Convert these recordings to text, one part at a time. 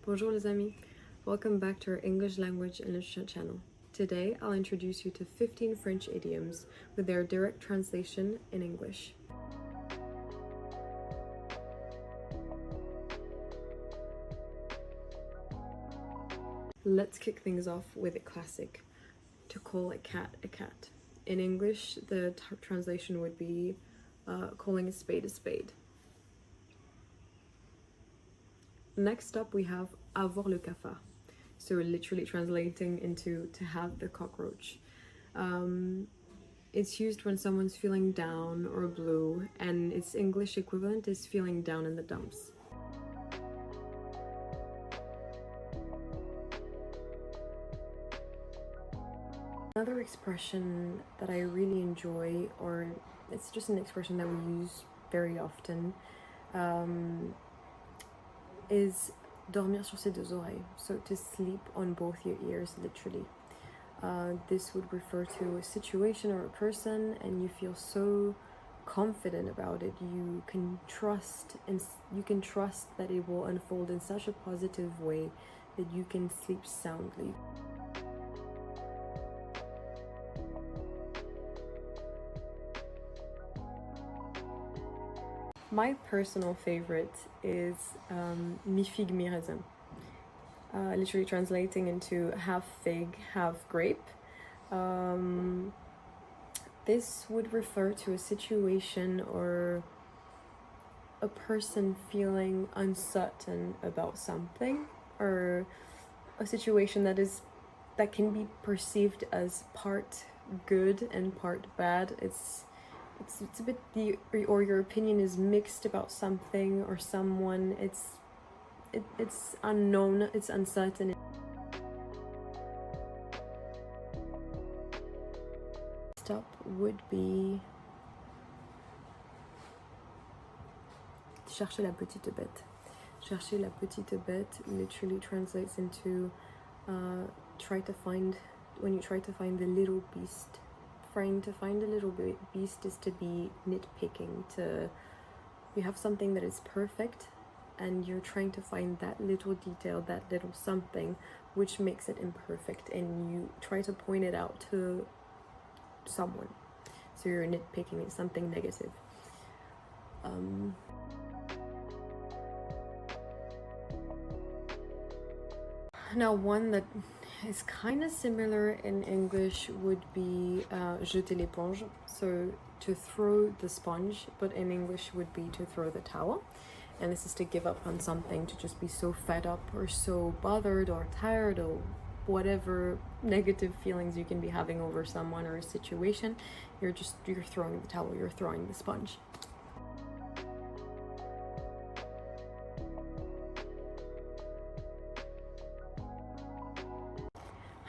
Bonjour les amis, welcome back to our English language and literature channel. Today I'll introduce you to 15 French idioms with their direct translation in English. Let's kick things off with a classic, to call a cat a cat. In English, the translation would be calling a spade a spade. Next up, we have avoir le cafard, so literally translating into to have the cockroach. It's used when someone's feeling down or blue, and its English equivalent is feeling down in the dumps. Another expression that I really enjoy, or it's just an expression that we use very often, is dormir sur ses deux oreilles, so to sleep on both your ears, literally. This would refer to a situation or a person, and you feel so confident about it. You can trust that it will unfold in such a positive way that you can sleep soundly. My personal favorite is mi figue mi raisin, literally translating into half fig, half grape. This would refer to a situation or a person feeling uncertain about something, or a situation that can be perceived as part good and part bad. It's a bit or your opinion is mixed about something or someone. It's unknown, it's uncertain. Next up would be chercher la petite bête. Chercher la petite bête literally translates into when you try to find the little beast. Trying to find a little beast is to be nitpicking. You have something that is perfect and you're trying to find that little detail, that little something which makes it imperfect, and you try to point it out to someone. So you're nitpicking, it's something negative. Now, one that is kind of similar in English would be jeter l'éponge, so to throw the sponge, but in English would be to throw the towel. And this is to give up on something, to just be so fed up or so bothered or tired or whatever negative feelings you can be having over someone or a situation. You're throwing the towel, you're throwing the sponge.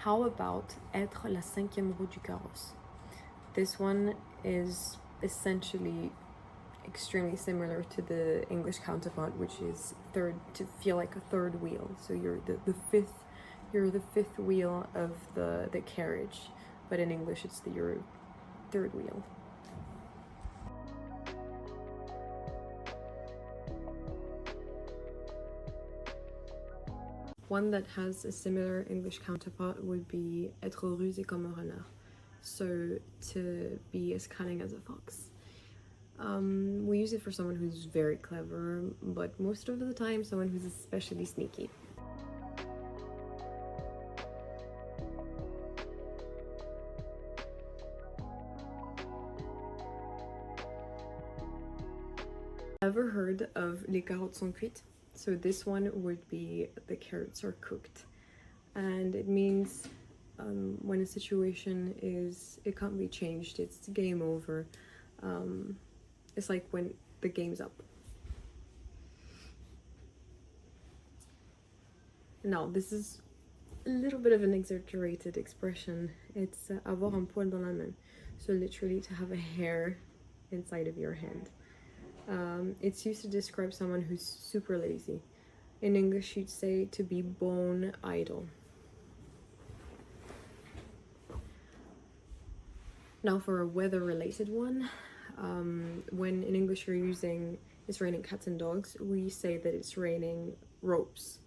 How about être la cinquième roue du carrosse? This one is essentially extremely similar to the English counterpart, which is to feel like a third wheel. So you're the fifth wheel of the carriage, but in English it's your third wheel. One that has a similar English counterpart would be être rusé comme un renard, so to be as cunning as a fox. We use it for someone who's very clever, but most of the time someone who's especially sneaky. Ever heard of les carottes sont cuites? So this one would be the carrots are cooked, and it means when a situation it can't be changed, it's game over. It's like when the game's up. Now, this is a little bit of an exaggerated expression. It's avoir un poil dans la main, so literally to have a hair inside of your hand. It's used to describe someone who's super lazy. In English, you'd say to be bone idle. Now for a weather-related one, when in English you're using it's raining cats and dogs, we say that it's raining ropes.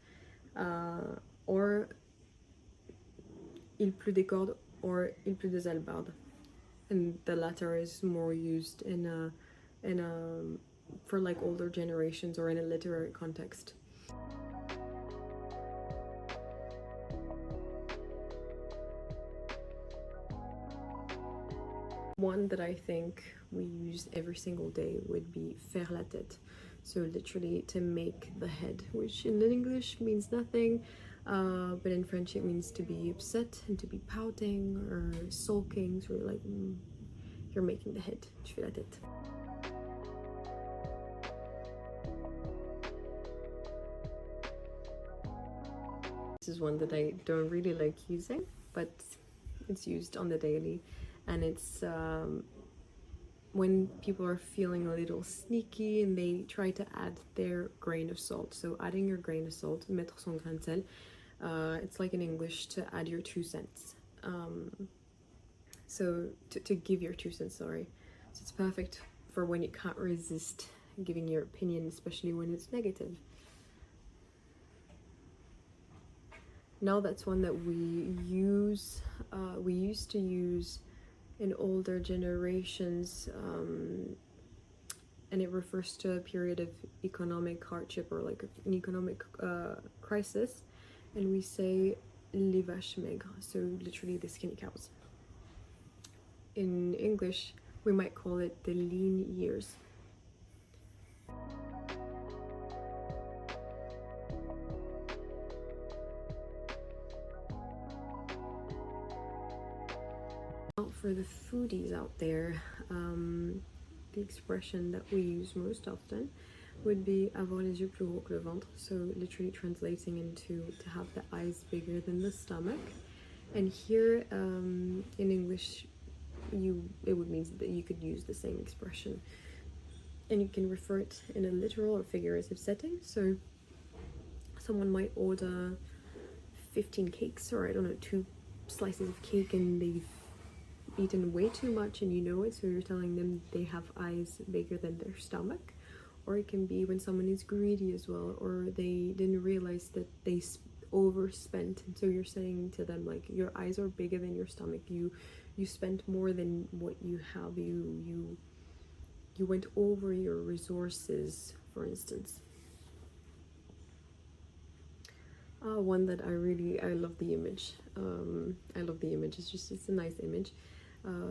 or il pleut des cordes, or il pleut des albardes. And the latter is more used in a for like older generations or in a literary context. One that I think we use every single day would be faire la tête. So literally to make the head, which in English means nothing, but in French it means to be upset and to be pouting or sulking. So you're like, you're making the head. Tu fais la tête. This is one that I don't really like using, but it's used on the daily, and it's when people are feeling a little sneaky and they try to add their grain of salt. So adding your grain of salt, mettre son grain de sel, it's like in English to add your 2 cents. So to give your 2 cents, sorry. So it's perfect for when you can't resist giving your opinion, especially when it's negative. Now that's one that we use, we used to use in older generations, and it refers to a period of economic hardship or like an economic crisis, and we say les vaches maigres, so literally the skinny cows. In English we might call it the lean years. For the foodies out there, the expression that we use most often would be avoir les yeux plus gros que le ventre, so literally translating into to have the eyes bigger than the stomach. And here in English it would mean that you could use the same expression, and you can refer it in a literal or figurative setting. So someone might order 15 cakes, or I don't know, 2 slices of cake, and they've eaten way too much and you know it, so you're telling them they have eyes bigger than their stomach. Or it can be when someone is greedy as well, or they didn't realize that they overspent, and so you're saying to them like, your eyes are bigger than your stomach, you spent more than what you have, you went over your resources, for instance. One that I love the image. It's a nice image.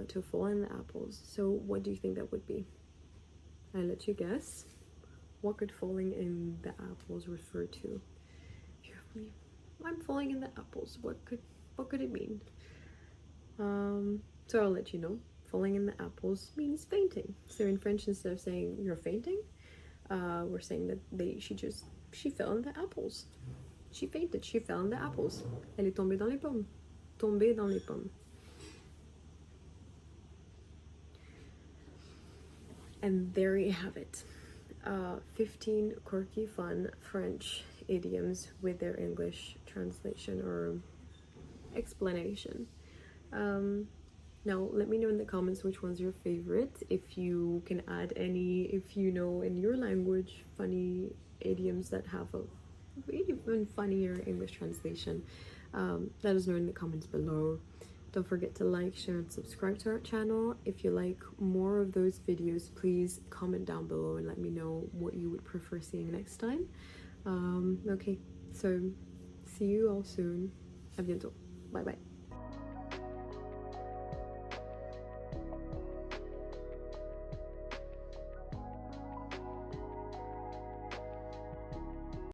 To fall in the apples. So what do you think that would be? I'll let you guess. What could falling in the apples refer to? I'm falling in the apples. What could it mean? So I'll let you know. Falling in the apples means fainting. So in French, instead of saying you're fainting, we're saying that she fell in the apples. She fainted. She fell in the apples. Elle est tombée dans les pommes. Tombée dans les pommes. And there you have it. 15 quirky, fun French idioms with their English translation or explanation. Now, let me know in the comments which one's your favorite. If you can add any, if you know in your language funny idioms that have a even funnier English translation, let us know in the comments below. Don't forget to like, share, and subscribe to our channel. If you like more of those videos, please comment down below and let me know what you would prefer seeing next time. Okay, so see you all soon. À bientôt. Bye bye.